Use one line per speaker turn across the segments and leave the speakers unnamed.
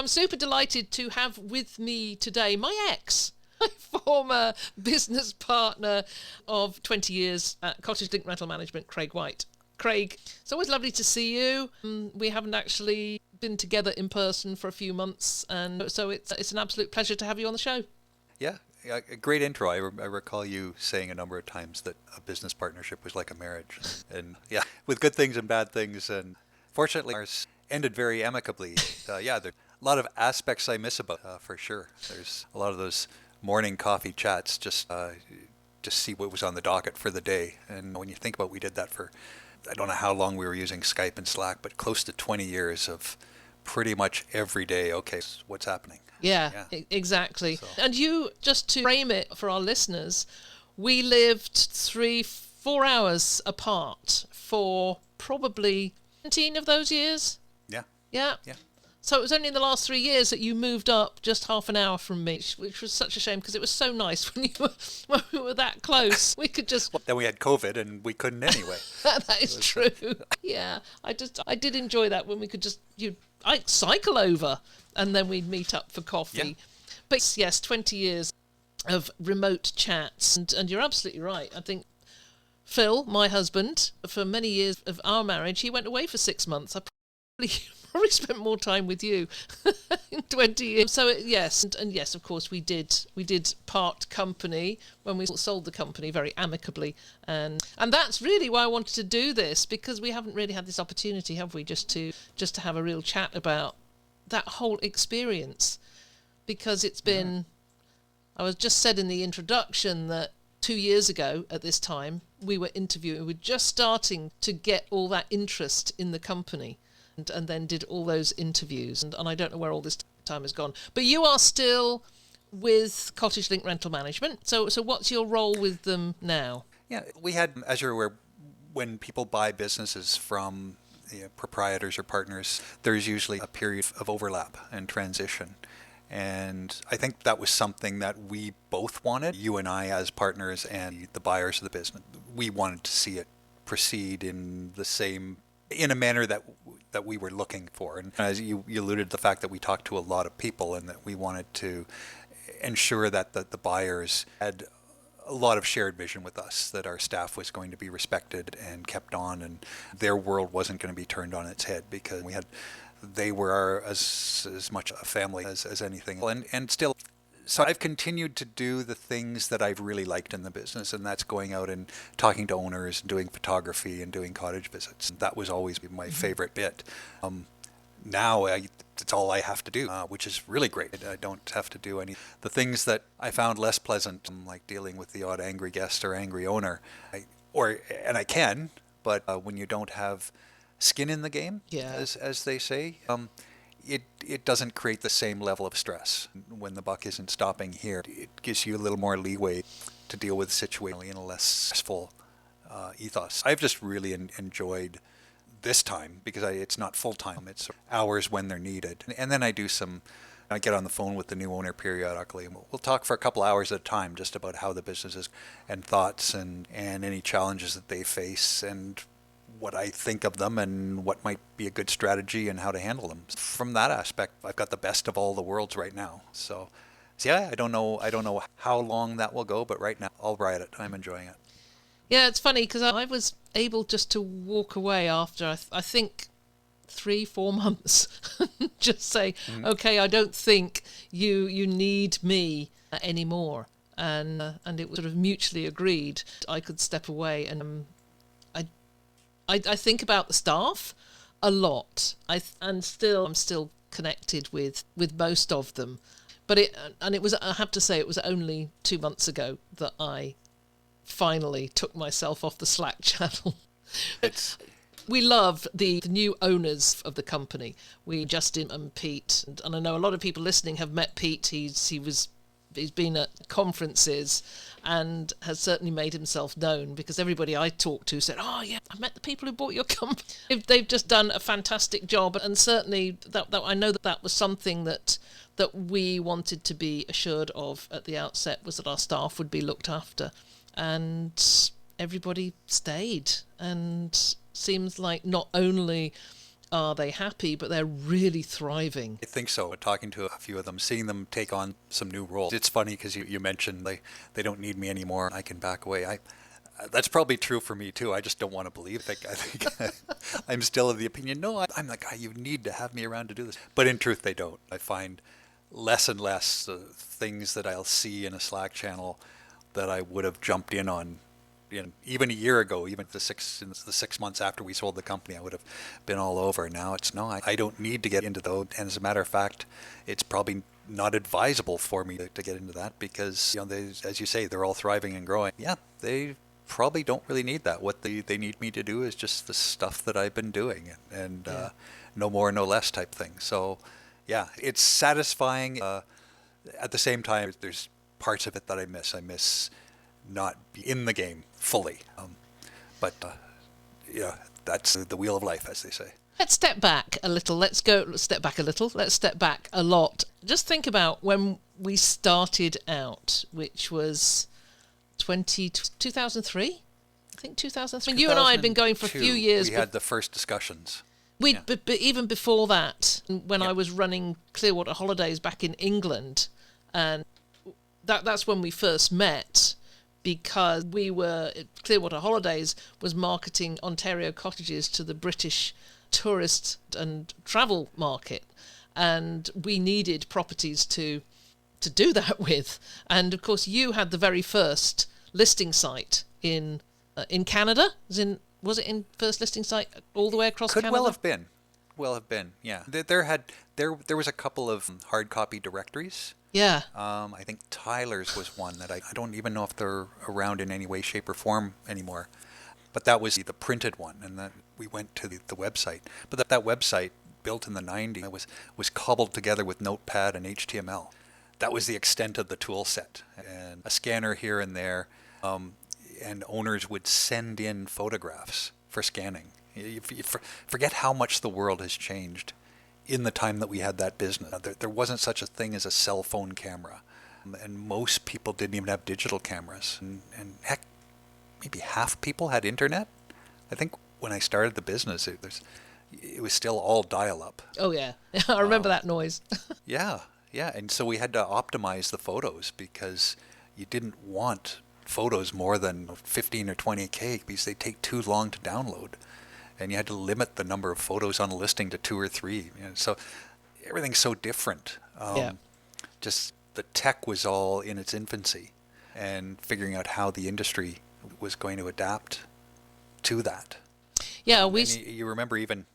I'm super delighted to have with me today my ex, my former business partner of 20 years at CottageLINK Rental Management, Craig White. Craig, it's always lovely to see you. We haven't actually been together in person for a few months, and so it's an absolute pleasure to have you on the show.
Yeah, a great intro. I recall you saying a number of times that a business partnership was like a marriage. And yeah, with good things and bad things. And fortunately, ours ended very amicably. There's a lot of aspects I miss about for sure. There's a lot of those morning coffee chats just see what was on the docket for the day. And when you think about, we did that for, I don't know how long we were using Skype and Slack, but close to 20 years of pretty much every day. Okay, what's happening?
Yeah. Exactly.
So.
And you, just to frame it for our listeners, we lived 3-4 hours apart for probably 17 of those years.
Yeah.
Yeah. So it was only in the last 3 years that you moved up just half an hour from me, which was such a shame because it was so nice when we were that close. We could just...
Well, then we had COVID and we couldn't anyway.
That is true. Yeah, I did enjoy that when we could just... I'd cycle over and then we'd meet up for coffee.
Yeah.
But yes, 20 years of remote chats. And you're absolutely right. I think Phil, my husband, for many years of our marriage, he went away for 6 months. I probably spent more time with you in 20 years. So yes, and yes, of course we did part company when we sold the company very amicably, and that's really why I wanted to do this, because we haven't really had this opportunity, have we, just to have a real chat about that whole experience, because it's been, I was just said in the introduction that 2 years ago at this time we were just starting to get all that interest in the company. And then did all those interviews, and I don't know where all this time has gone. But you are still with CottageLINK Rental Management. So what's your role with them now?
Yeah, we had, as you're aware, when people buy businesses from proprietors or partners, there's usually a period of overlap and transition. And I think that was something that we both wanted, you and I as partners and the buyers of the business. We wanted to see it proceed in a manner that we were looking for. And as you alluded to the fact that we talked to a lot of people and that we wanted to ensure that the buyers had a lot of shared vision with us, that our staff was going to be respected and kept on, and their world wasn't going to be turned on its head, because they were as much a family as anything. And still, so I've continued to do the things that I've really liked in the business, and that's going out and talking to owners, and doing photography and doing cottage visits. That was always my favorite bit. Now it's all I have to do, which is really great. I don't have to do any the things that I found less pleasant, like dealing with the odd angry guest or angry owner. I can, but when you don't have skin in the game, as they say, it doesn't create the same level of stress. When the buck isn't stopping here, it gives you a little more leeway to deal with the situation in a less stressful ethos. I've just really enjoyed this time, because it's not full time, it's hours when they're needed. And then I get on the phone with the new owner periodically, and we'll talk for a couple hours at a time just about how the business is, and thoughts, and any challenges that they face, and what I think of them, and what might be a good strategy, and how to handle them. From that aspect, I've got the best of all the worlds right now. So yeah, I don't know how long that will go, but right now I'll ride it. I'm enjoying it.
Yeah, it's funny because I was able just to walk away after I think 3-4 months, just say, okay, I don't think you need me anymore, and it was sort of mutually agreed. I could step away, and I think about the staff a lot. I'm still connected with most of them, but it was, I have to say, it was only 2 months ago that I finally took myself off the Slack channel. We love the new owners of the company. Justin and Pete, and I know a lot of people listening have met Pete. He's been at conferences and has certainly made himself known, because everybody I talked to said, oh yeah, I met the people who bought your company. They've just done a fantastic job, and certainly that I know that was something that we wanted to be assured of at the outset, was that our staff would be looked after, and everybody stayed, and seems like not only are they happy, but they're really thriving.
I think so. Talking to a few of them, seeing them take on some new roles. It's funny because you mentioned they don't need me anymore. I can back away. That's probably true for me too. I just don't want to believe it. I think I'm still of the opinion, no, I'm the guy you need to have me around to do this. But in truth, they don't. I find less and less things that I'll see in a Slack channel that I would have jumped in on, even a year ago, even in the 6 months after we sold the company, I would have been all over. Now it's no, I don't need to get into those. And as a matter of fact, it's probably not advisable for me to get into that because, as you say, they're all thriving and growing. Yeah, they probably don't really need that. What they need me to do is just the stuff that I've been doing and no more, no less type thing. So yeah, it's satisfying. At the same time, there's parts of it that I miss. I miss not be in the game fully. But that's the wheel of life, as they say.
Let's step back a little. Let's step back a little. Let's step back a lot. Just think about when we started out, which was 2003? I think 2003. You and I had been going for a few years.
We had the first discussions.
But even before that, when I was running Clearwater Holidays back in England, and that's when we first met, because Clearwater Holidays was marketing Ontario cottages to the British tourist and travel market, and we needed properties to do that with. And of course, you had the very first listing site in Canada. Was it in first listing site all the way across Canada?
Could well have been. Yeah. There was a couple of hard copy directories.
Yeah.
I think Tyler's was one that I don't even know if they're around in any way, shape, or form anymore. But that was the printed one, and then we went to the website. But that website, built in the 90s, was cobbled together with Notepad and HTML. That was the extent of the tool set, and a scanner here and there. And owners would send in photographs for scanning. You forget how much the world has changed in the time that we had that business. There wasn't such a thing as a cell phone camera, and most people didn't even have digital cameras. And heck, maybe half people had internet. I think when I started the business, it was still all dial-up.
Oh yeah, I remember that noise.
Yeah, and so we had to optimize the photos because you didn't want photos more than 15 or 20K because they take too long to download, and you had to limit the number of photos on a listing to 2 or 3. So everything's so different. Just the tech was all in its infancy, and figuring out how the industry was going to adapt to that.
Yeah,
you remember even.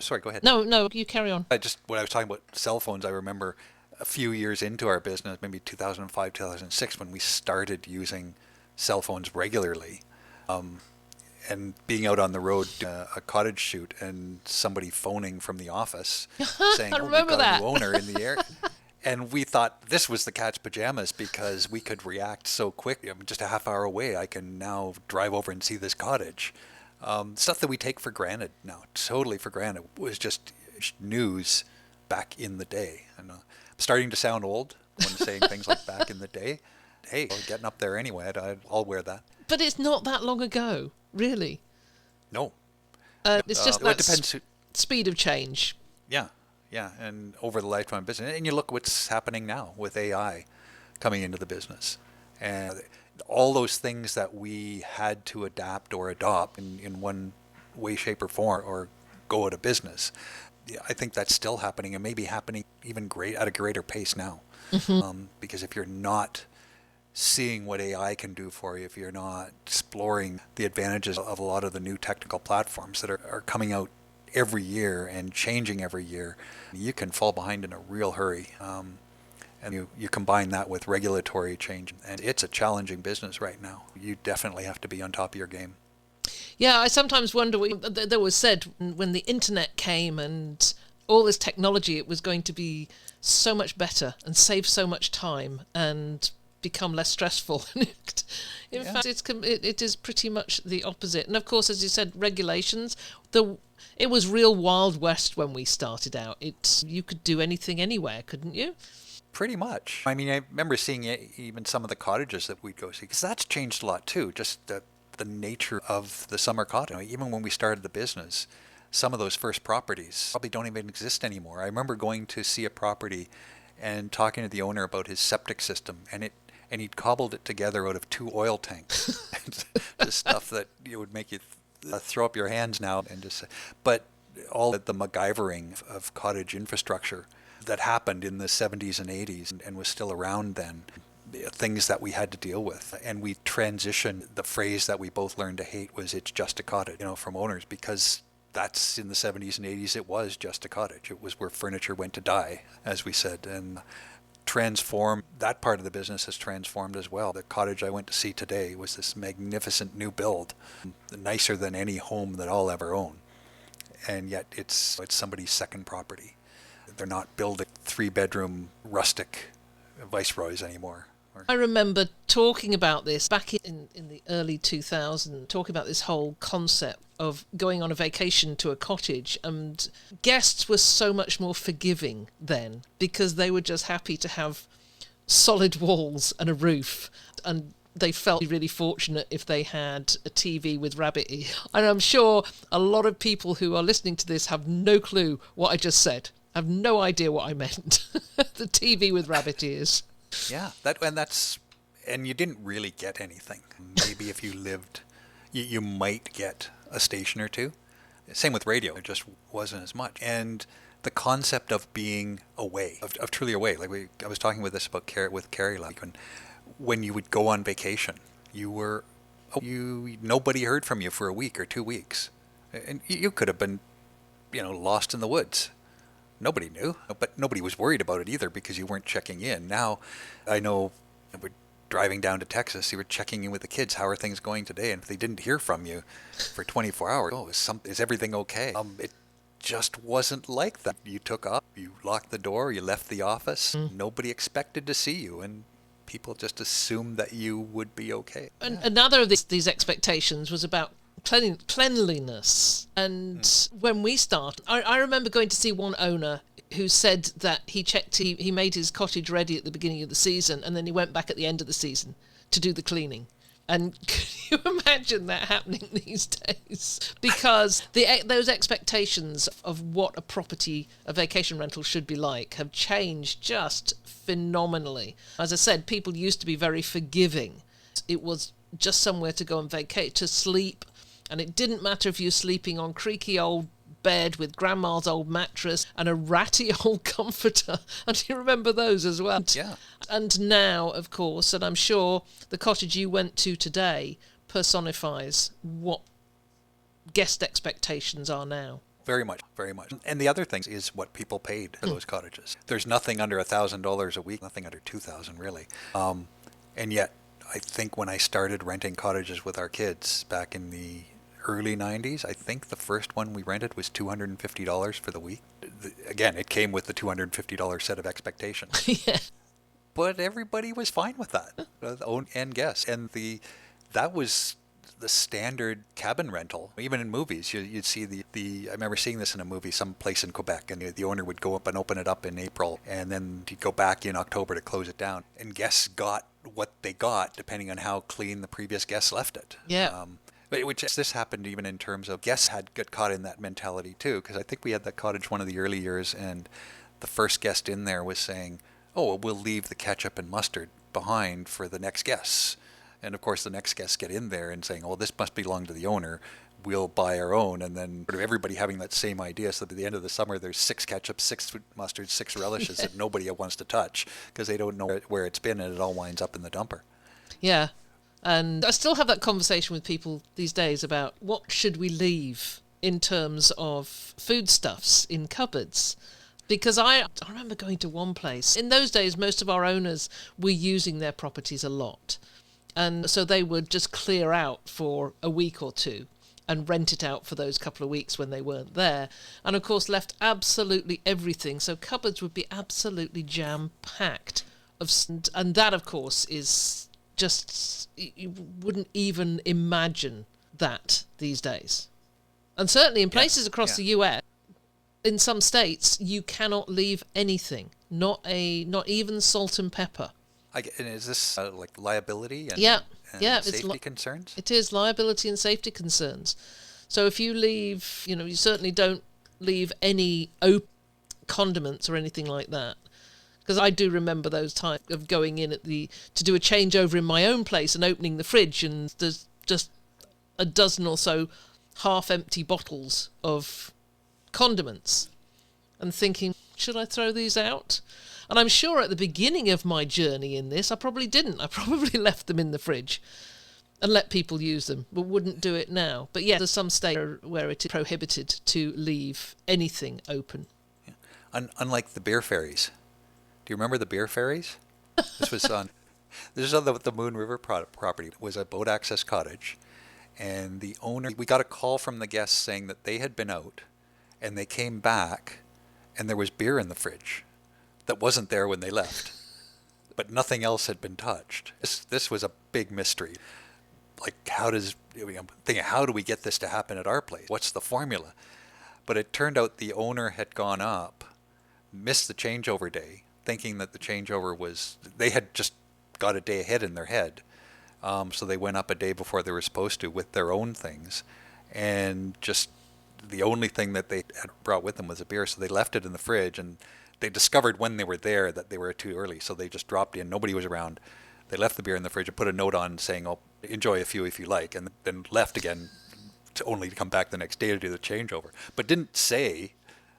Sorry, go ahead.
No, you carry on.
When I was talking about cell phones, I remember a few years into our business, maybe 2005, 2006, when we started using cell phones regularly, and being out on the road a cottage shoot and somebody phoning from the office saying,
I remember
we've got
that.
a new owner in the area. And we thought this was the cat's pajamas because we could react so quick. Just a half hour away, I can now drive over and see this cottage. Stuff that we take for granted now, totally for granted, was just news back in the day. And I'm starting to sound old when saying things like back in the day. Hey, we're getting up there anyway. I'll wear that.
But it's not that long ago, really.
No.
It's just that
depends
speed of change.
Yeah, and over the lifetime of business. And you look what's happening now with AI coming into the business. And all those things that we had to adapt or adopt in one way, shape, or form, or go out of business. I think that's still happening, and maybe happening even at a greater pace now. Mm-hmm. Because if you're not seeing what AI can do for you, if you're not exploring the advantages of a lot of the new technical platforms that are coming out every year and changing every year, you can fall behind in a real hurry. And you combine that with regulatory change, and it's a challenging business right now. You definitely have to be on top of your game.
Yeah, I sometimes wonder, there was said when the internet came and all this technology, it was going to be so much better and save so much time and become less stressful. In fact, it is pretty much the opposite. And of course, as you said, regulations, it was real Wild West when we started out. You could do anything anywhere, couldn't you?
Pretty much. I mean, I remember seeing even some of the cottages that we'd go see, because that's changed a lot too, just the nature of the summer cottage. Even when we started the business, some of those first properties probably don't even exist anymore. I remember going to see a property and talking to the owner about his septic system, and he'd cobbled it together out of 2 oil tanks. Just stuff that would make you throw up your hands now and just. But all the MacGyvering of cottage infrastructure that happened in the 70s and 80s and was still around then, things that we had to deal with. And we transitioned, the phrase that we both learned to hate was "it's just a cottage," from owners, because that's in the 70s and 80s, it was just a cottage. It was where furniture went to die, as we said. And that part of the business has transformed as well. The cottage I went to see today was this magnificent new build, nicer than any home that I'll ever own. And yet it's somebody's second property. They're not building 3-bedroom rustic viceroys anymore.
I remember talking about this back in the early 2000s, talking about this whole concept of going on a vacation to a cottage, and guests were so much more forgiving then because they were just happy to have solid walls and a roof, and they felt really fortunate if they had a TV with rabbit ear. And I'm sure a lot of people who are listening to this have no clue what I just said. I have no idea what I meant. The TV with rabbit ears.
Yeah, and you didn't really get anything. Maybe if you lived, you might get a station or two. Same with radio, it just wasn't as much. And the concept of being away, of truly away, I was talking with Carrie, when you would go on vacation, nobody heard from you for a week or 2 weeks, and you could have been, lost in the woods. Nobody knew, but nobody was worried about it either because you weren't checking in. Now, I know we're driving down to Texas, you were checking in with the kids. How are things going today? And if they didn't hear from you for 24 hours, is everything okay? It just wasn't like that. You took up, you locked the door, you left the office. Nobody expected to see you, and people just assumed that you would be okay.
And another of these expectations was about cleanliness. And when we started, I remember going to see one owner who said that he made his cottage ready at the beginning of the season, and then he went back at the end of the season to do the cleaning. And can you imagine that happening these days? Because those expectations of what a vacation rental should be like have changed just phenomenally. As I said, people used to be very forgiving. It was just somewhere to go and vacate, to sleep. And it didn't matter if you're sleeping on creaky old bed with grandma's old mattress and a ratty old comforter. And you remember those as well?
Yeah.
And now, of course, and I'm sure the cottage you went to today personifies what guest expectations are now.
Very much, very much. And the other thing is what people paid for those cottages. There's nothing under $1,000 a week, nothing under $2,000 really. And yet, I think when I started renting cottages with our kids back in the early 90s, I think the first one we rented was $250 for the week. Again, it came with the $250 set of expectations.
Yeah.
But everybody was fine with that, own and guests. And that was the standard cabin rental. Even in movies, you'd see I remember seeing this in a movie, some place in Quebec, and the owner would go up and open it up in April, and then he'd go back in October to close it down. And guests got what they got depending on how clean the previous guests left it.
Yeah.
This happened even in terms of guests got caught in that mentality too, because I think we had that cottage one of the early years, and the first guest in there was saying, "Oh, we'll leave the ketchup and mustard behind for the next guests." And of course, the next guests get in there and saying, "Oh, this must belong to the owner. We'll buy our own." And then sort of everybody having that same idea. So that at the end of the summer, there's 6 ketchup, 6 mustards, 6 relishes that nobody wants to touch because they don't know where it's been, and it all winds up in the dumper.
Yeah. And I still have that conversation with people these days about what should we leave in terms of foodstuffs in cupboards. Because I remember going to one place. In those days, most of our owners were using their properties a lot. And so they would just clear out for a week or two and rent it out for those couple of weeks when they weren't there. And of course left absolutely everything. So cupboards would be absolutely jam-packed. And that, of course, is just, you wouldn't even imagine that these days. And certainly in places across the US, in some states, you cannot leave anything, not even salt and pepper.
And is this like liability and,
and
safety concerns?
It is liability and safety concerns. So if you leave, you certainly don't leave any open condiments or anything like that. Because I do remember those times of going in to do a changeover in my own place and opening the fridge, and there's just a dozen or so half-empty bottles of condiments, and thinking, should I throw these out? And I'm sure at the beginning of my journey in this, I probably didn't. I probably left them in the fridge and let people use them, but wouldn't do it now. But yeah, there's some states where it is prohibited to leave anything open.
Yeah. Unlike the beer ferries. Do you remember the beer ferries? This was on the Moon River property. It was a boat access cottage, and the owner, we got a call from the guests saying that they had been out, and they came back, and there was beer in the fridge that wasn't there when they left, but nothing else had been touched. This was a big mystery. Like, I'm thinking, how do we get this to happen at our place? What's the formula? But it turned out the owner had gone up, missed the changeover day, thinking that the changeover they had just got a day ahead in their head. So they went up a day before they were supposed to with their own things, and just the only thing that they had brought with them was a beer. So they left it in the fridge, and they discovered when they were there that they were too early. So they just dropped in. Nobody was around. They left the beer in the fridge and put a note on saying, "Oh, enjoy a few if you like," and then left again to only come back the next day to do the changeover. But didn't say,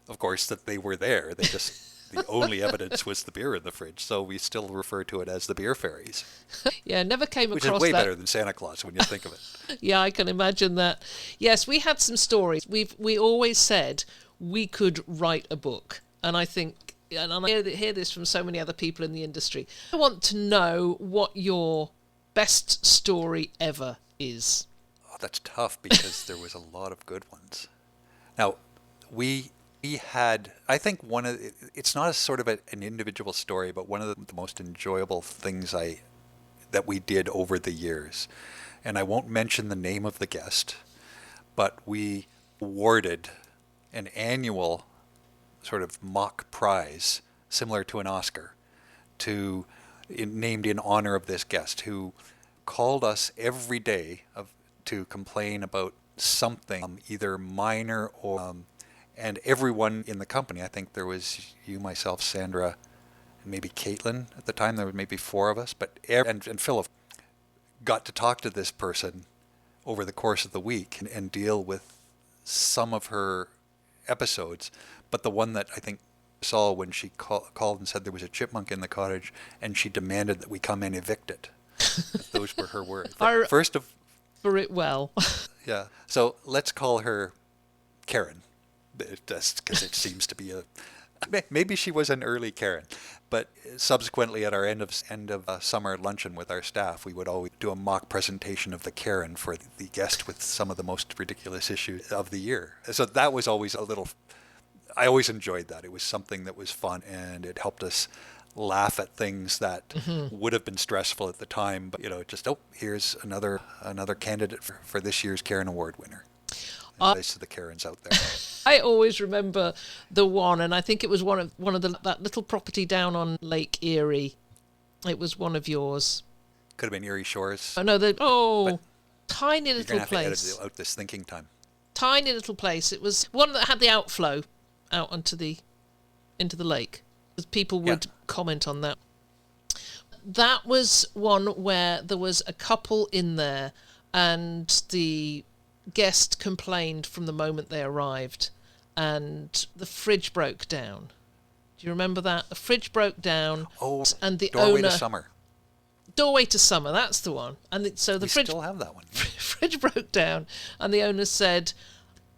of course, that they were there. They just the only evidence was the beer in the fridge. So we still refer to it as the beer ferries.
Yeah, never came across that.
Which is way better than Santa Claus when you think of it.
Yeah, I can imagine that. Yes, we had some stories. We always said we could write a book, and I think, and I hear this from so many other people in the industry. I want to know what your best story ever is.
Oh, that's tough because there was a lot of good ones. Now, we had, I think it's not a sort of an individual story, but one of the most enjoyable things that we did over the years. And I won't mention the name of the guest, but we awarded an annual sort of mock prize, similar to an Oscar, named in honor of this guest, who called us every day to complain about something, either minor or... and everyone in the company, I think there was you, myself, Sandra, and maybe Caitlin at the time. There were maybe four of us, but and Philip got to talk to this person over the course of the week and deal with some of her episodes. But the one that I think saw when she called and said there was a chipmunk in the cottage, and she demanded that we come and evict it. Those were her words. First of...
For it well.
Yeah. So let's call her Karen. Just because it seems to be maybe she was an early Karen, but subsequently at our end of summer luncheon with our staff, we would always do a mock presentation of the Karen for the guest with some of the most ridiculous issues of the year. So that was always I always enjoyed that. It was something that was fun, and it helped us laugh at things that would have been stressful at the time. But here's another candidate for this year's Karen Award winner. Nice to the Karens out there.
I always remember the one, and I think it was one of that little property down on Lake Erie. It was one of yours.
Could have been Erie Shores.
Oh no, tiny little
you're gonna
place.
Have to edit out this thinking time.
Tiny little place. It was one that had the outflow out into the lake. Because people would comment on that. That was one where there was a couple in there, and the guest complained from the moment they arrived, and the fridge broke down. Do you remember that? The fridge broke down.
Oh,
and the
Doorway
owner...
to Summer.
Doorway to Summer, that's the one. And the fridge
still have that one.
Fridge broke down, and the owner said,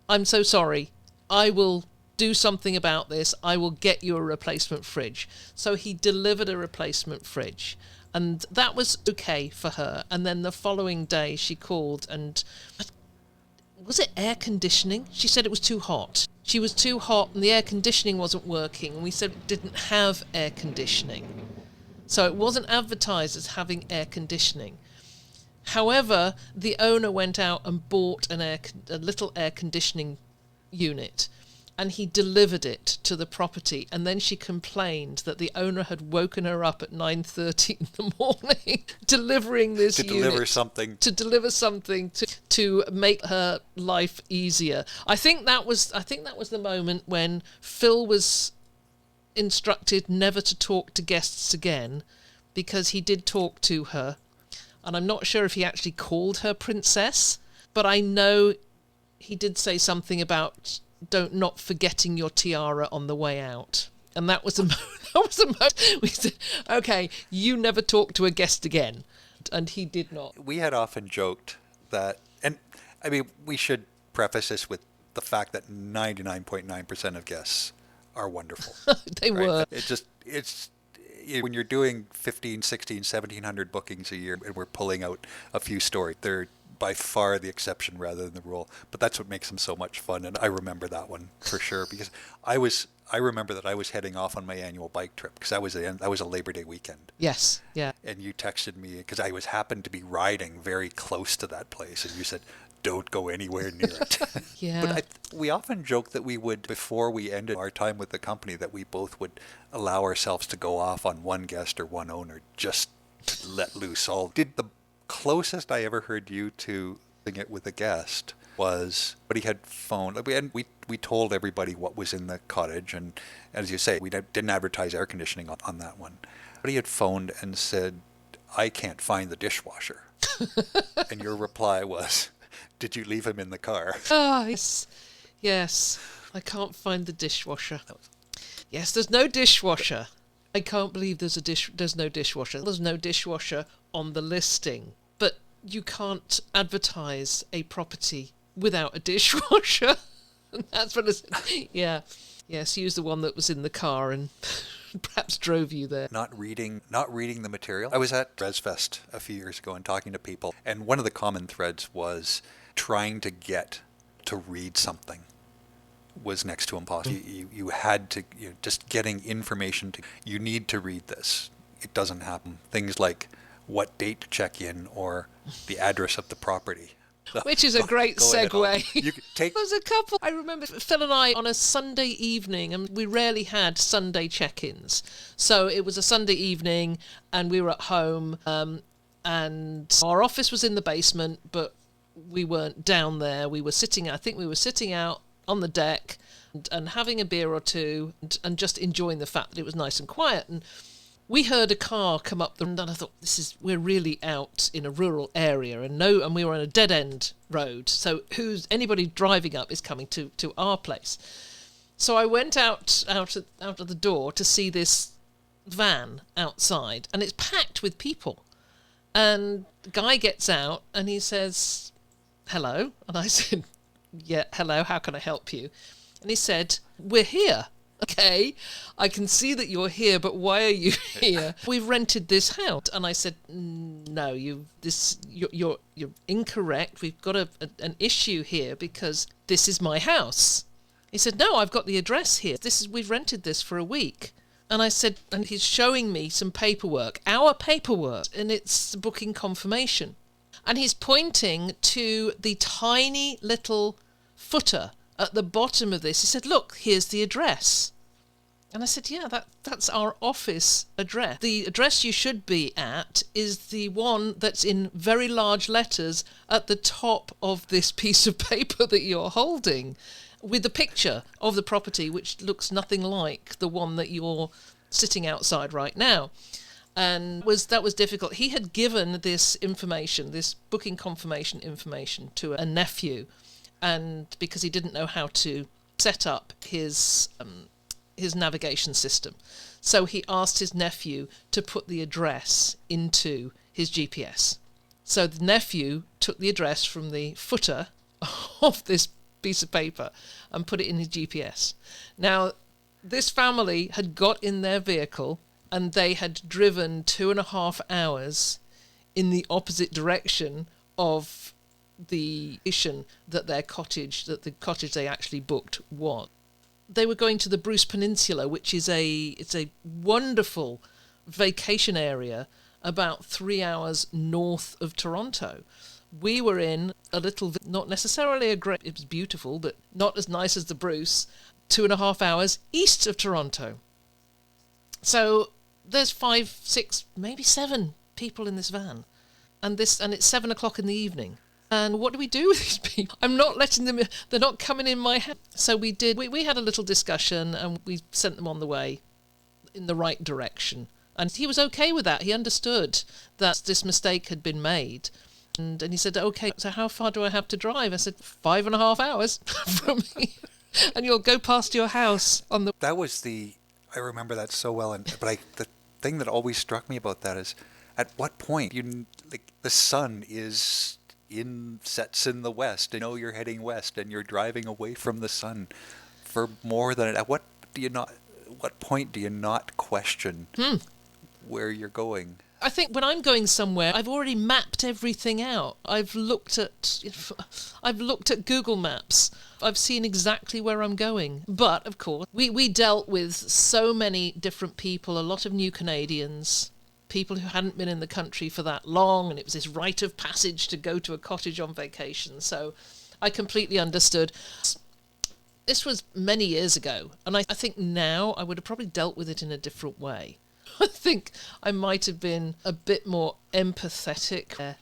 "I'm so sorry. I will do something about this. I will get you a replacement fridge." So he delivered a replacement fridge, and that was okay for her. And then the following day she called, and was it air conditioning? She said it was too hot. She was too hot and the air conditioning wasn't working, and we said it didn't have air conditioning. So it wasn't advertised as having air conditioning. However, the owner went out and bought a little air conditioning unit, and he delivered it to the property, and then she complained that the owner had woken her up at 9:30 in the morning delivering this
to
unit. Deliver something to make her life easier. I think that was the moment when Phil was instructed never to talk to guests again, because he did talk to her, and I'm not sure if he actually called her princess, but I know he did say something about not forgetting your tiara on the way out. And that was the moment we said, okay, you never talk to a guest again. And he did not.
We had often joked that, and I mean, we should preface this with the fact that 99.9% of guests are wonderful.
They were.
It's when you're doing 15, 16, 1,700 bookings a year and we're pulling out a few stories, they're by far the exception rather than the rule. But that's what makes them so much fun. And I remember that one for sure, because I remember that I was heading off on my annual bike trip, because that was a Labor Day weekend.
Yes, yeah.
And you texted me because I happened to be riding very close to that place, and you said, don't go anywhere near it.
Yeah.
But we often joke that we would, before we ended our time with the company, that we both would allow ourselves to go off on one guest or one owner, just to let loose all. Did the closest I ever heard you to doing it with a guest was, but he had phoned, and we told everybody what was in the cottage, and as you say, we didn't advertise air conditioning on that one. But he had phoned and said, I can't find the dishwasher. And your reply was, did you leave him in the car?
Oh, yes. I can't find the dishwasher. Yes, there's no dishwasher. I can't believe there's no dishwasher. There's no dishwasher on the listing. But you can't advertise a property without a dishwasher. And that's what I said. Yeah. Yes, use the one that was in the car and perhaps drove you there.
Not reading the material. I was at Resfest a few years ago and talking to people, and one of the common threads was trying to get to read something was next to impossible. You had to, just getting information you need to read this. It doesn't happen. Things like what date to check in or the address of the property.
Which is a great segue.
You could take.
There was a couple. I remember Phil and I on a Sunday evening, and we rarely had Sunday check-ins. So it was a Sunday evening, and we were at home, and our office was in the basement, but we weren't down there. We were sitting out on the deck and having a beer or two and just enjoying the fact that it was nice and quiet. And we heard a car come up, and I thought, we're really out in a rural area, and we were on a dead end road. So anybody driving up is coming to our place. So I went out of the door to see this van outside, and it's packed with people. And the guy gets out and he says, hello. And I said, yeah, hello, how can I help you? And he said, we're here. Okay, I can see that you're here, but why are you here? We've rented this house. And I said, no, you're incorrect. We've got an issue here because this is my house. He said, no, I've got the address here. We've rented this for a week. And I said, and he's showing me some paperwork, our paperwork, and it's booking confirmation. And he's pointing to the tiny little footer at the bottom of this. He said, look, here's the address. And I said, yeah, that's our office address. The address you should be at is the one that's in very large letters at the top of this piece of paper that you're holding, with the picture of the property, which looks nothing like the one that you're sitting outside right now. And that was difficult. He had given this information, this booking confirmation information, to a nephew, and because he didn't know how to set up his navigation system, so he asked his nephew to put the address into his GPS. So the nephew took the address from the footer of this piece of paper and put it in his GPS. Now, this family had got in their vehicle and they had driven 2.5 hours in the opposite direction of the station that the cottage they actually booked was. They were going to the Bruce Peninsula, which is a wonderful vacation area about 3 hours north of Toronto. We were in a little, not necessarily it was beautiful, but not as nice as the Bruce, 2.5 hours east of Toronto. So there's 5, 6, maybe 7 people in this van. And it's 7 o'clock in the evening. And what do we do with these people? I'm not letting them, they're not coming in my house. So we had a little discussion and we sent them on the way in the right direction. And he was okay with that. He understood that this mistake had been made. And he said, okay, so how far do I have to drive? I said, 5.5 hours from here. And you'll go past your house on the...
I remember that so well. But the thing that always struck me about that is, at what point the sun sets in the west, and you're heading west, and you're driving away from the sun for more than... At what point do you not question where you're going?
I think when I'm going somewhere, I've already mapped everything out. I've looked at Google Maps. I've seen exactly where I'm going. But, of course, we dealt with so many different people, a lot of new Canadians, people who hadn't been in the country for that long, and it was this rite of passage to go to a cottage on vacation. So I completely understood. This was many years ago, and I think now I would have probably dealt with it in a different way. I think I might have been a bit more empathetic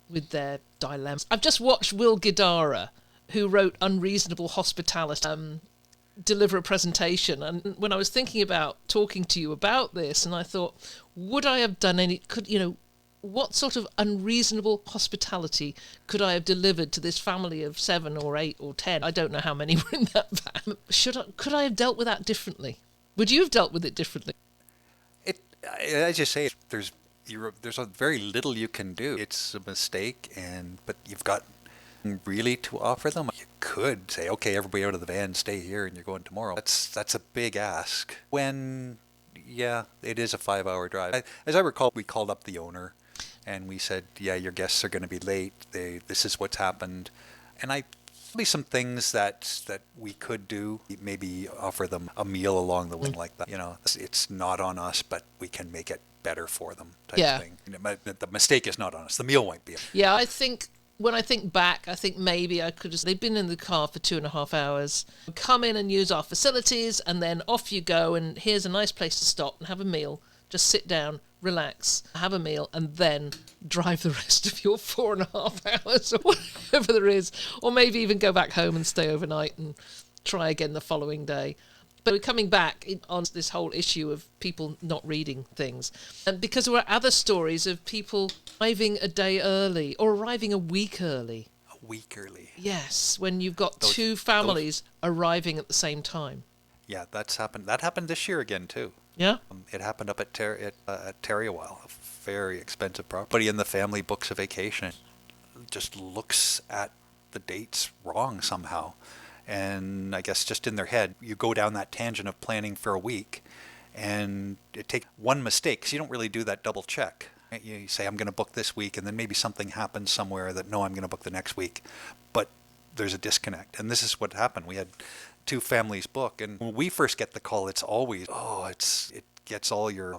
with their dilemmas. I've just watched Will Guidara, who wrote Unreasonable Hospitality, deliver a presentation. And when I was thinking about talking to you about this, and I thought, would I have done what sort of unreasonable hospitality could I have delivered to this family of 7 or 8 or 10? I don't know how many were in that van. Could I have dealt with that differently? Would you have dealt with it differently?
As you say, there's very little you can do. It's a mistake, but you've got really to offer them. You could say, okay, everybody out of the van, stay here, and you're going tomorrow. That's a big ask. When, it is a 5-hour drive. As I recall, we called up the owner, and we said, your guests are going to be late. This is what's happened, and probably some things that we could do, maybe offer them a meal along the way like that. It's not on us, but we can make it better for them type of thing. The mistake is not on us. The meal might be.
Yeah, I think when I think back, I think maybe I could have... They've been in the car for 2.5 hours. Come in and use our facilities, and then off you go, and here's a nice place to stop and have a meal. Just sit down, relax, have a meal, and then drive the rest of your 4.5 hours or whatever there is. Or maybe even go back home and stay overnight and try again the following day. But we're coming back on this whole issue of people not reading things. And because there were other stories of people arriving a day early or arriving a week early.
A week early?
Yes, when you've got two families arriving at the same time.
Yeah, that's happened. That happened this year again, too.
Yeah?
It happened up at Terriwell, a very expensive property, and the family books a vacation. Just looks at the dates wrong somehow. And I guess just in their head, you go down that tangent of planning for a week, and it takes one mistake, because you don't really do that double check. You say, I'm going to book this week, and then maybe something happens somewhere that, no, I'm going to book the next week. But there's a disconnect. And this is what happened. We had 2 families book, and when we first get the call, it's always, it gets all your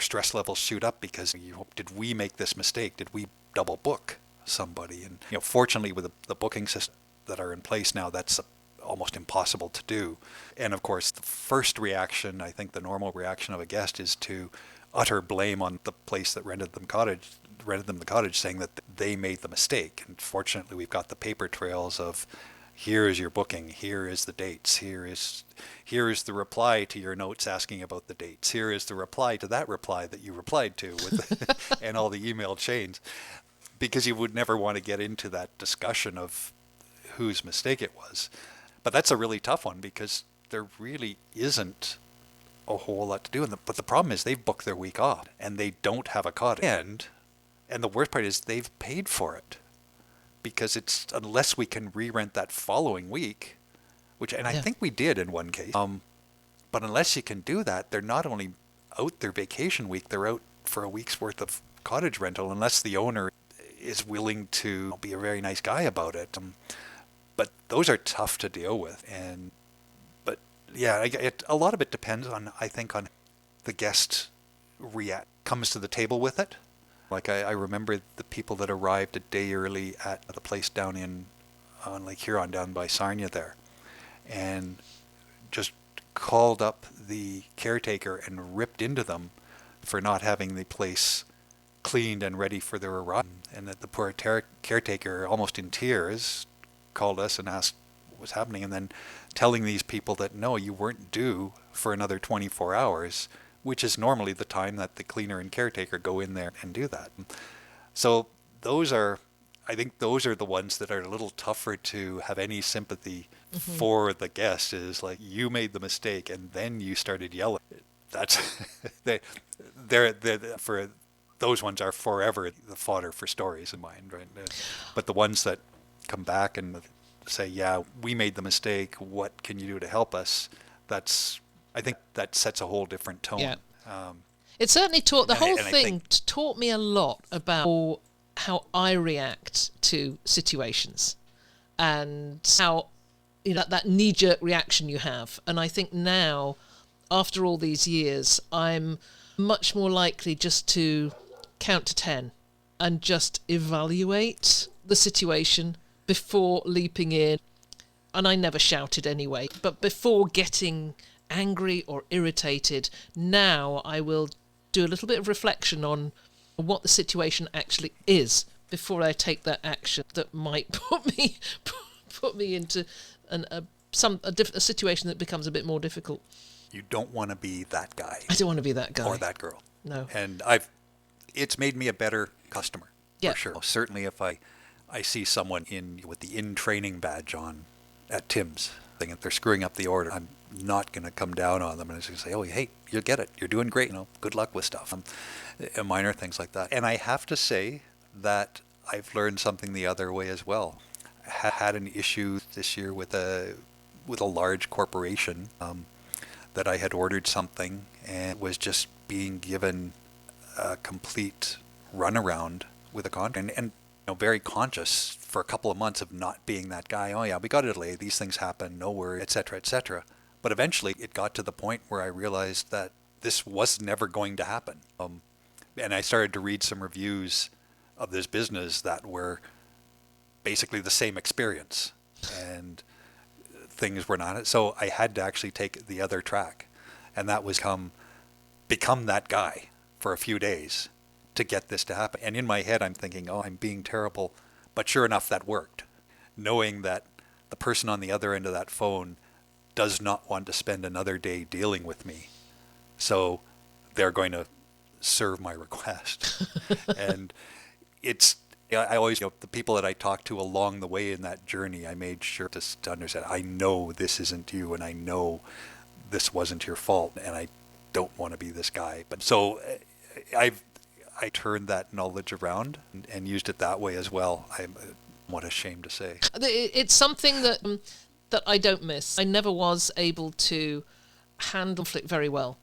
stress levels shoot up, because did we make this mistake? Did we double book somebody? And fortunately, with the booking system that are in place now, that's almost impossible to do. And of course, the first reaction, I think the normal reaction of a guest, is to utter blame on the place that rented them the cottage, saying that they made the mistake. And fortunately, we've got the paper trails of, here is your booking, here is the dates, here is the reply to your notes asking about the dates, here is the reply to that reply that you replied to, with and all the email chains, because you would never want to get into that discussion of whose mistake it was. But that's a really tough one, because there really isn't a whole lot to do. But the problem is they've booked their week off, and they don't have a cottage. And the worst part is they've paid for it. Because unless we can re-rent that following week, I think we did in one case. But unless you can do that, they're not only out their vacation week, they're out for a week's worth of cottage rental, unless the owner is willing to be a very nice guy about it. But those are tough to deal with. But a lot of it depends on the guest comes to the table with it. Like I remember the people that arrived a day early at the place down on Lake Huron, down by Sarnia there. and just called up the caretaker and ripped into them for not having the place cleaned and ready for their arrival. And that the poor caretaker, almost in tears, called us and asked what was happening, and then telling these people that no, you weren't due for another 24 hours, which is normally the time that the cleaner and caretaker go in there and do that. So I think those are the ones that are a little tougher to have any sympathy for the guest, is like, you made the mistake and then you started yelling. That's they're for those ones are forever the fodder for stories in mind, right? But the ones that come back and say, yeah, we made the mistake, what can you do to help us? I think that sets a whole different tone.
Yeah. It certainly taught, taught me a lot about how I react to situations and how, that knee-jerk reaction you have. And I think now, after all these years, I'm much more likely just to count to 10 and just evaluate the situation before leaping in. And I never shouted anyway, but before getting angry or irritated, now I will do a little bit of reflection on what the situation actually is before I take that action that might put me into a situation that becomes a bit more difficult.
You don't want to be that guy.
I don't want to be that guy.
Or that girl.
No.
And it's made me a better customer, for sure. Certainly if I see someone with the in-training badge on at Tim's, if they're screwing up the order, I'm not going to come down on them and just say, oh, hey, you'll get it. You're doing great. Good luck with stuff. Minor things like that. And I have to say that I've learned something the other way as well. I had an issue this year with a large corporation that I had ordered something and was just being given a complete runaround with a contract, and very conscious for a couple of months of not being that guy. Oh yeah, we got a delay. These things happen. No worry, etc., etc. But eventually, it got to the point where I realized that this was never going to happen. And I started to read some reviews of this business that were basically the same experience, and things were not. So I had to actually take the other track, and that was become that guy for a few days to get this to happen. And in my head, I'm thinking, oh, I'm being terrible. But sure enough, that worked. Knowing that the person on the other end of that phone does not want to spend another day dealing with me. So they're going to serve my request. And I always, the people that I talked to along the way in that journey, I made sure to understand, I know this isn't you, and I know this wasn't your fault, and I don't want to be this guy. But so I turned that knowledge around and used it that way as well. I'm what a shame to say.
It's something that I don't miss. I never was able to handle conflict very well.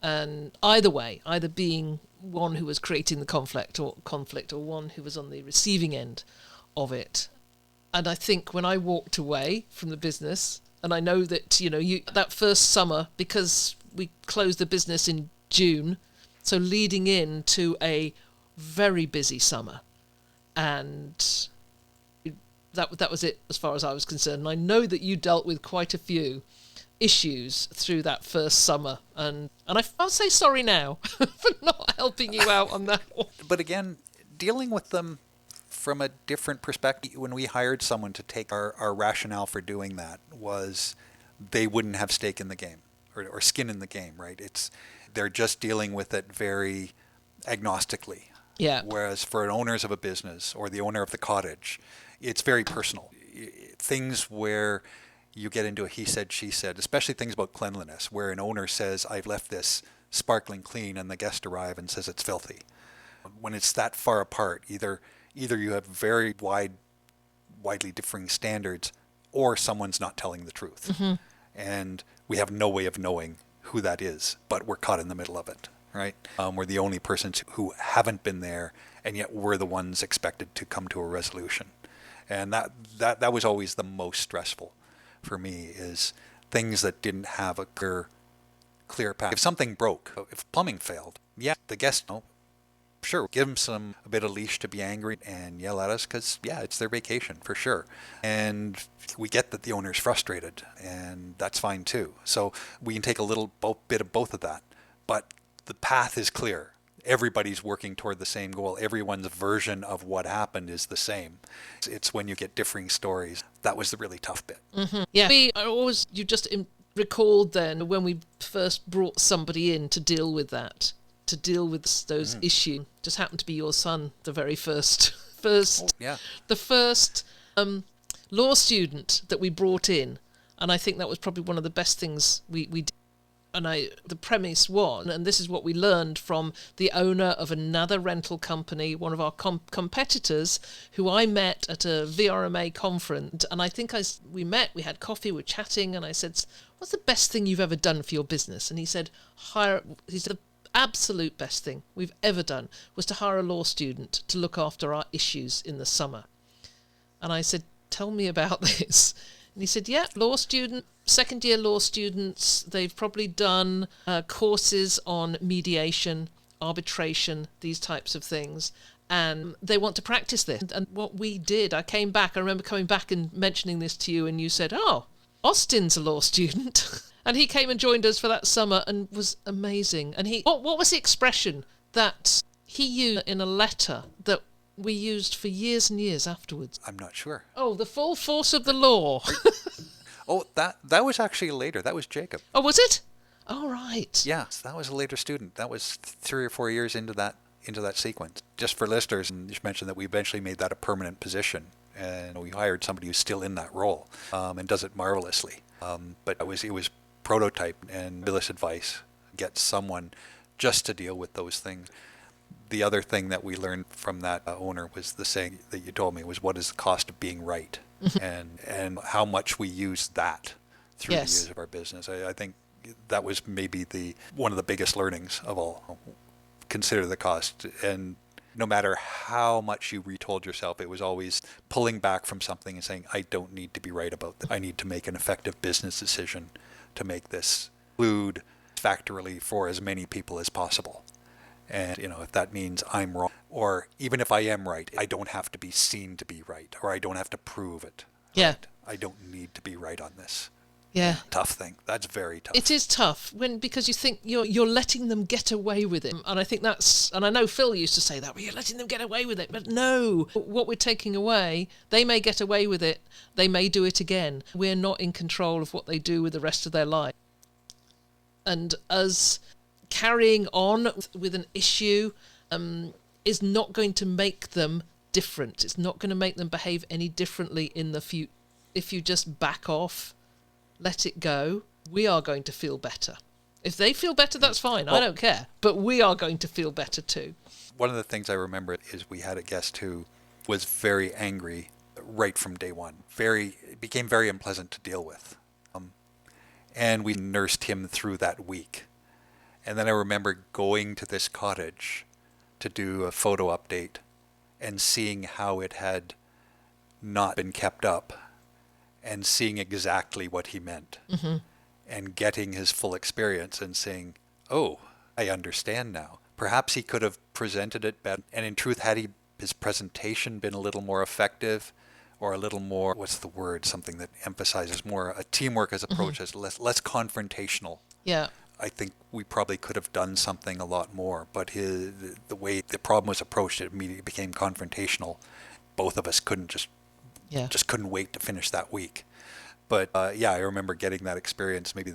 And either way, either being one who was creating the conflict or one who was on the receiving end of it. And I think when I walked away from the business, and I know that, that first summer, because we closed the business in June, so leading into a very busy summer, and that was it as far as I was concerned. And I know that you dealt with quite a few issues through that first summer, and I'll say sorry now for not helping you out on that one.
But again, dealing with them from a different perspective, when we hired someone to take our rationale for doing that was they wouldn't have stake in the game or skin in the game, right? They're just dealing with it very agnostically.
Yeah.
Whereas for owners of a business or the owner of the cottage, it's very personal. Things where you get into a he said, she said, especially things about cleanliness, where an owner says, I've left this sparkling clean, and the guest arrives and says it's filthy. When it's that far apart, either you have very widely differing standards, or someone's not telling the truth. Mm-hmm. And we have no way of knowing who that is, but we're caught in the middle of it, right? We're the only persons who haven't been there, and yet we're the ones expected to come to a resolution. And that was always the most stressful for me, is things that didn't have a clear path. If something broke, if plumbing failed, yeah, the guest sure, give them a bit of leash to be angry and yell at us because, yeah, it's their vacation for sure. And we get that the owner's frustrated, and that's fine too. So we can take a little bit of both of that. But the path is clear. Everybody's working toward the same goal. Everyone's version of what happened is the same. It's when you get differing stories. That was the really tough bit.
Mm-hmm. Yeah. You just recalled then when we first brought somebody in to deal with that, to deal with those issues. Just happened to be your son, the very first, the first law student that we brought in. And I think that was probably one of the best things we did. And the premise was, and this is what we learned from the owner of another rental company, one of our competitors, who I met at a VRMA conference. And I think we had coffee, we were chatting, and I said, "What's the best thing you've ever done for your business?" And he said, the absolute best thing we've ever done was to hire a law student to look after our issues in the summer. And I said, "Tell me about this." And he said, "Yeah, second-year law students, they've probably done courses on mediation, arbitration, these types of things, and they want to practice this." And what we did, I remember coming back and mentioning this to you, and you said, "Oh, Austin's a law student." And he came and joined us for that summer and was amazing. And what was the expression that he used in a letter that we used for years and years afterwards?
I'm not sure.
Oh, the full force of the law.
Oh, that was actually later. That was Jacob.
Oh, was it? Oh, right.
Yeah, that was a later student. That was 3 or 4 years into that sequence. Just for listeners, and you mentioned that we eventually made that a permanent position, and we hired somebody who's still in that role and does it marvelously. But it was prototype and Willis advice. Get someone just to deal with those things. The other thing that we learned from that owner was the saying that you told me was, what is the cost of being right? and how much we use that through the years of our business. I think that was maybe one of the biggest learnings of all. Consider the cost. And no matter how much you retold yourself, it was always pulling back from something and saying, I don't need to be right about this. I need to make an effective business decision to make this include factorally for as many people as possible. And, if that means I'm wrong, or even if I am right, I don't have to be seen to be right, or I don't have to prove it.
Yeah.
Right? I don't need to be right on this.
Yeah.
Tough thing. That's very tough.
It is tough because you think you're letting them get away with it. And I think and I know Phil used to say that, you're letting them get away with it. But no, what we're taking away, they may get away with it. They may do it again. We're not in control of what they do with the rest of their life. And us carrying on with an issue is not going to make them different. It's not going to make them behave any differently in the future. If you just back off, let it go, we are going to feel better. If they feel better, that's fine. I don't care. But we are going to feel better too.
One of the things I remember is we had a guest who was very angry right from day one. It became very unpleasant to deal with. And we nursed him through that week. And then I remember going to this cottage to do a photo update and seeing how it had not been kept up and seeing exactly what he meant and getting his full experience and saying, oh, I understand now. Perhaps he could have presented it better. And in truth, had his presentation been a little more effective or a little more, what's the word, something that emphasizes more a teamwork as approach as less confrontational.
Yeah.
I think we probably could have done something a lot more, but the way the problem was approached, it immediately became confrontational. Both of us just couldn't wait to finish that week. But I remember getting that experience maybe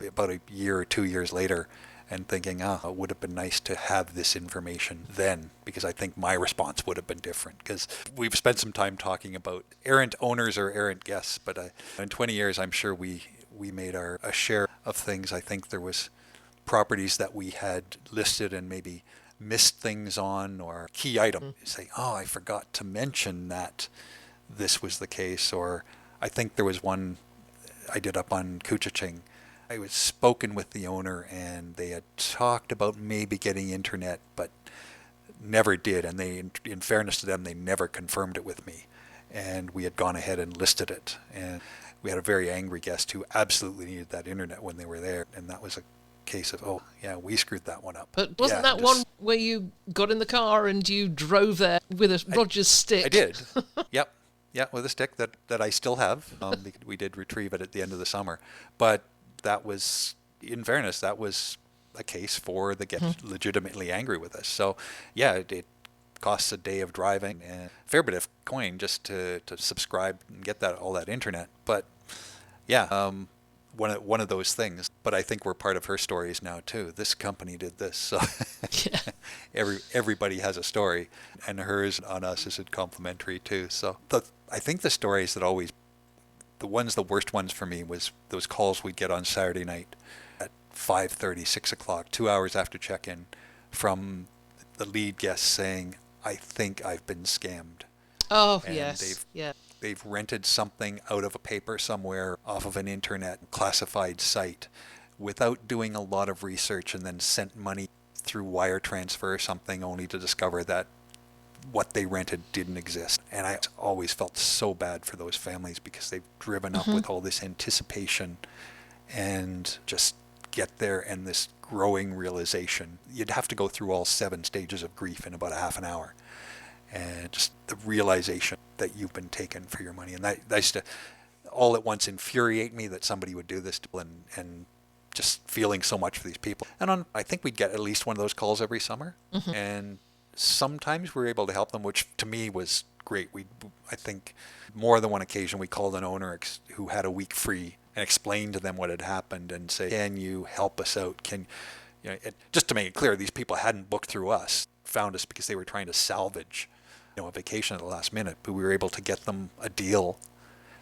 about a year or 2 years later and thinking, it would have been nice to have this information then, because I think my response would have been different. Because we've spent some time talking about errant owners or errant guests, but in 20 years, I'm sure we made a share of things. I think there was properties that we had listed and maybe missed things on, or key item. Say, I forgot to mention that this was the case. Or I think there was one I did up on CottageLINK. I was spoken with the owner and they had talked about maybe getting internet, but never did. And they, in fairness to them, they never confirmed it with me. And we had gone ahead and listed it. And we had a very angry guest who absolutely needed that internet when they were there. And that was case of, oh, yeah, we screwed that one up.
But wasn't
Yeah,
that one where you got in the car and you drove there with a Rogers stick?
I did. Yep. Yeah, with a stick that I still have. We did retrieve it at the end of the summer. But that was, in fairness, that was a case for the get legitimately angry with us. So, yeah, it costs a day of driving and a fair bit of coin just to subscribe and get all that internet. But, yeah, one of those things. But I think we're part of her stories now too. This company did this, so everybody has a story, and hers on us is complimentary too. So I think the stories that always, the worst ones for me was those calls we'd get on Saturday night at 5:30, 6 o'clock, 2 hours after check-in, from the lead guest saying, "I think I've been scammed."
Oh,
and
yes.
They've rented something out of a paper somewhere off of an internet classified site without doing a lot of research, and then sent money through wire transfer or something, only to discover that what they rented didn't exist. And I always felt so bad for those families, because they've driven up with all this anticipation and just get there, and this growing realization. You'd have to go through all 7 stages of grief in about a half an hour. And just the realization that you've been taken for your money. And that used to all at once infuriate me, that somebody would do this, and just feeling so much for these people. And I think we'd get at least one of those calls every summer. And sometimes we were able to help them, which to me was great. I think more than one occasion we called an owner who had a week free and explained to them what had happened and say, "Can you help us out? Just to make it clear, these people hadn't booked through us, found us because they were trying to salvage a vacation at the last minute, but we were able to get them a deal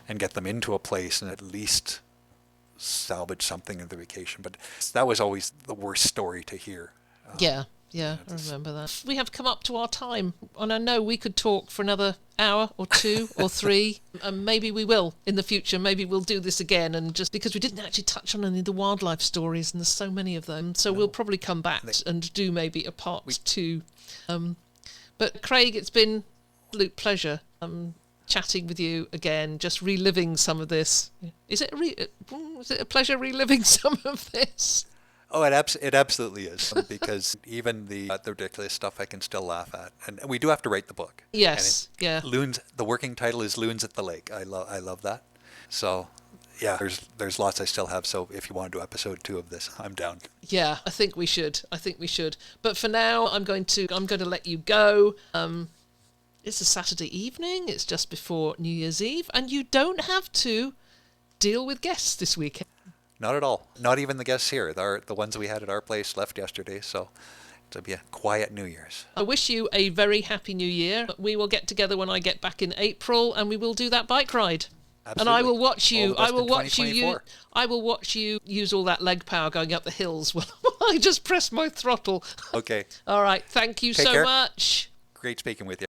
and get them into a place and at least salvage something of the vacation." But that was always the worst story to hear.
I remember that. We have come up to our time, and I know we could talk for another hour or 2 or 3, and maybe we will in the future. Maybe we'll do this again, and just because we didn't actually touch on any of the wildlife stories, and there's so many of them, so we'll probably come back and do maybe a part 2. But Craig, it's been an absolute pleasure chatting with you again, just reliving some of this. Is it a pleasure reliving some of this?
Oh, it absolutely is, because even the ridiculous stuff I can still laugh at, and we do have to write the book.
Yes,
Loons. The working title is Loons at the Lake. I love that. So, yeah, there's lots I still have. So if you want to do episode 2 of this, I'm down.
Yeah, I think we should. But for now, I'm going to let you go. It's a Saturday evening. It's just before New Year's Eve, and you don't have to deal with guests this weekend.
Not at all. Not even the guests here. The ones we had at our place left yesterday, so it'll be a quiet New Year's.
I wish you a very happy New Year. We will get together when I get back in April, and we will do that bike ride.
Absolutely.
And I will watch you.
I will
watch you use all that leg power going up the hills while I just press my throttle.
Okay.
All right. Thank you
Take
so
care.
much.
Great speaking with you.